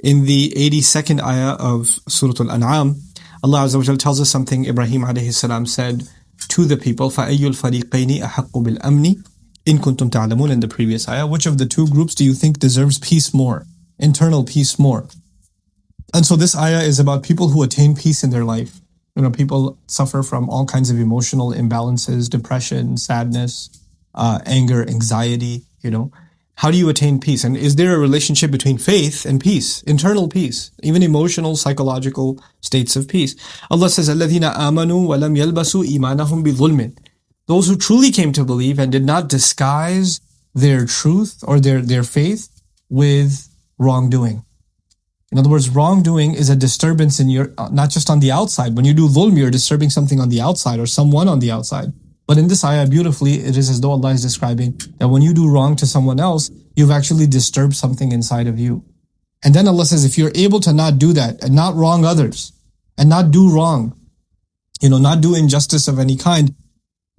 In the 82nd ayah of Surah Al-Anʿām, Allah Azza wa Jal tells us something Ibrahim alayhi salam said to the people, فَأَيُّ الْفَرِيقَيْنِ أَحَقُّ بِالْأَمْنِ إِن كُنْتُمْ تَعْلَمُونَ, in the previous ayah. Which of the two groups do you think deserves peace more? Internal peace more. And so this ayah is about people who attain peace in their life. People suffer from all kinds of emotional imbalances, depression, sadness, anger, anxiety, How do you attain peace? And is there a relationship between faith and peace, internal peace, even emotional, psychological states of peace? Allah says, الَّذِينَ آمَنُوا وَلَمْ يَلْبَسُوا إِيمَانَهُمْ بِظُلْمٍ. Those who truly came to believe and did not disguise their truth or their faith with wrongdoing. In other words, wrongdoing is a disturbance in your, not just on the outside. When you do dhulm, you're disturbing something on the outside or someone on the outside. But in this ayah, beautifully, it is as though Allah is describing that when you do wrong to someone else, you've actually disturbed something inside of you. And then Allah says, if you're able to not do that and not wrong others and not do wrong, not do injustice of any kind,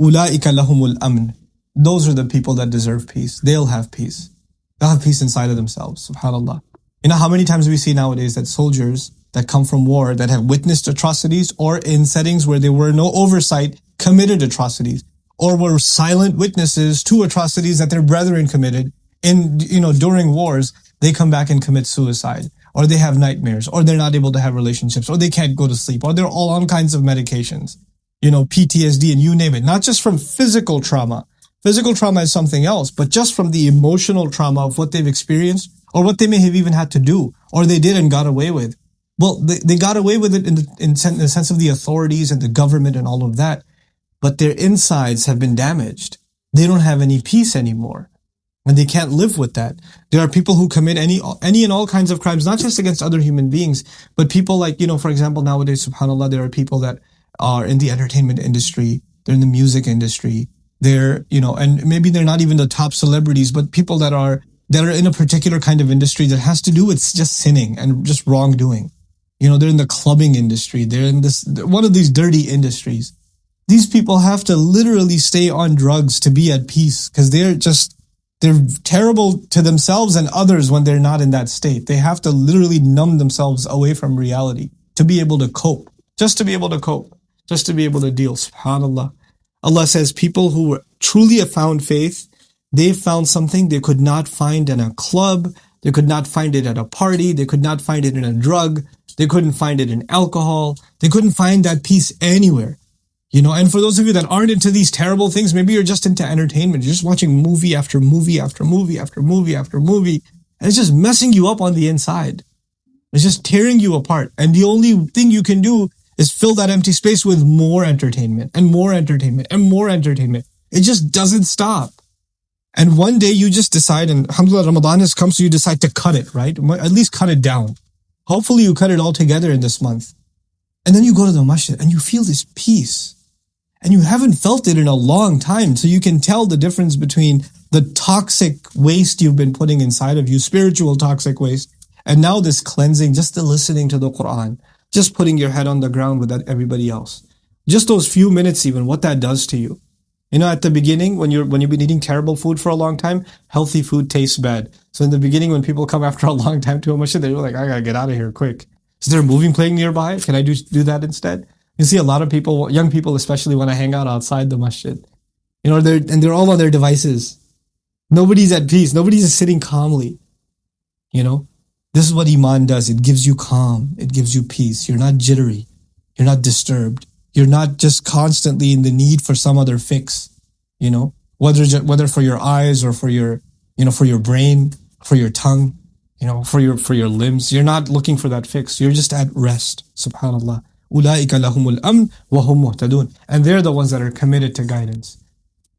أُولَٰئِكَ لَهُمُ الْأَمْنِ. Those are the people that deserve peace. They'll have peace. They'll have peace inside of themselves. SubhanAllah. How many times we see nowadays that soldiers that come from war, that have witnessed atrocities or in settings where there were no oversight, committed atrocities, or were silent witnesses to atrocities that their brethren committed during wars, they come back and commit suicide, or they have nightmares, or they're not able to have relationships, or they can't go to sleep, or they're all on kinds of medications, PTSD, and you name it. Not just from physical trauma. Physical trauma is something else, but just from the emotional trauma of what they've experienced, or what they may have even had to do, or they did and got away with. Well, they got away with it in the sense of the authorities and the government and all of that, but their insides have been damaged. They don't have any peace anymore, and they can't live with that. There are people who commit any and all kinds of crimes, not just against other human beings, but people like, for example, nowadays, subhanAllah, there are people that are in the entertainment industry, they're in the music industry, they're, and maybe they're not even the top celebrities, but people that are in a particular kind of industry that has to do with just sinning and just wrongdoing. They're in the clubbing industry. They're in one of these dirty industries. These people have to literally stay on drugs to be at peace because they're terrible to themselves and others when they're not in that state. They have to literally numb themselves away from reality to be able to cope, just to be able to cope, just to be able to deal. SubhanAllah. Allah says people who truly have found faith, they found something they could not find in a club, they could not find it at a party, they could not find it in a drug, they couldn't find it in alcohol, they couldn't find that peace anywhere. And for those of you that aren't into these terrible things, maybe you're just into entertainment, you're just watching movie after movie after movie after movie after movie, and it's just messing you up on the inside. It's just tearing you apart. And the only thing you can do is fill that empty space with more entertainment and more entertainment and more entertainment. It just doesn't stop. And one day you just decide, and alhamdulillah, Ramadan has come, so you decide to cut it, right? At least cut it down. Hopefully you cut it all together in this month. And then you go to the masjid and you feel this peace. And you haven't felt it in a long time. So you can tell the difference between the toxic waste you've been putting inside of you, spiritual toxic waste, and now this cleansing, just the listening to the Quran, just putting your head on the ground with everybody else. Just those few minutes even, what that does to you. At the beginning, when you've been eating terrible food for a long time, healthy food tastes bad. So in the beginning, when people come after a long time to a masjid, they're like, I gotta get out of here quick. Is there a movie playing nearby? Can I do that instead? You see a lot of people, young people especially, want to hang out outside the masjid. They're all on their devices. Nobody's at peace. Nobody's sitting calmly. This is what Iman does. It gives you calm. It gives you peace. You're not jittery. You're not disturbed. You're not just constantly in the need for some other fix, whether for your eyes or for your brain, for your tongue, for your limbs. You're not looking for that fix. You're just at rest. SubhanAllah. أُولَٰئِكَ لَهُمُ الْأَمْنِ وَهُمْ مُهْتَدُونَ. And they're the ones that are committed to guidance.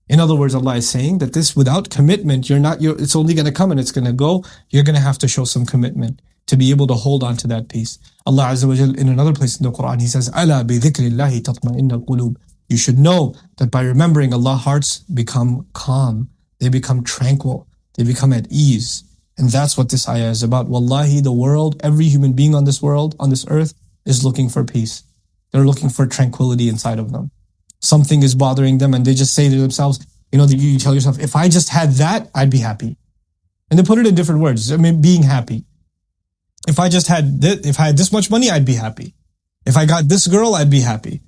In other words, Allah is saying that this, without commitment, it's only going to come and it's going to go. You're going to have to show some commitment to be able to hold on to that peace. Allah Azza wa Jal, in another place in the Quran, He says, أَلَا بِذِكْرِ اللَّهِ تَطْمَئِنَّ الْقُلُوبِ. You should know that by remembering Allah, hearts become calm. They become tranquil. They become at ease. And that's what this ayah is about. Wallahi, the world, every human being on this world, on this earth, is looking for peace. They're looking for tranquility inside of them. Something is bothering them and they just say to themselves, you tell yourself, if I just had that, I'd be happy. And they put it in different words. Being happy. if I just had if I had this much money, I'd be happy. If I got this girl, I'd be happy.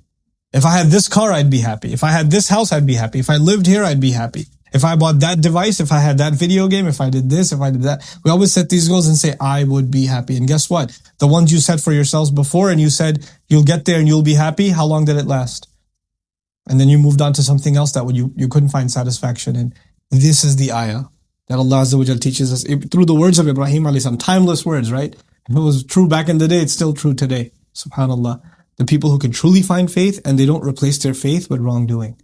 If I had this car, I'd be happy. If I had this house, I'd be happy. If I lived here, I'd be happy. If I bought that device, if I had that video game, if I did this, if I did that. We always set these goals and say, I would be happy. And guess what? The ones you set for yourselves before and you said, you'll get there and you'll be happy. How long did it last? And then you moved on to something else that you couldn't find satisfaction in. This is the ayah that Allah Azza wa Jal teaches us through the words of Ibrahim alayhi salam. Timeless words, right? If it was true back in the day, it's still true today. SubhanAllah. The people who can truly find faith and they don't replace their faith with wrongdoing.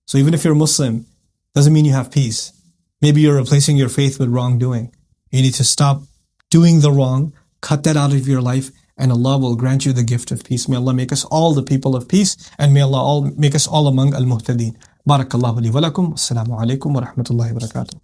So even if you're Muslim, doesn't mean you have peace. Maybe you're replacing your faith with wrongdoing. You need to stop doing the wrong, cut that out of your life, and Allah will grant you the gift of peace. May Allah make us all the people of peace, and may Allah make us all among al-muhtadeen. Barakallahu li wa lakum. Assalamu alaikum wa rahmatullahi wa barakatuh.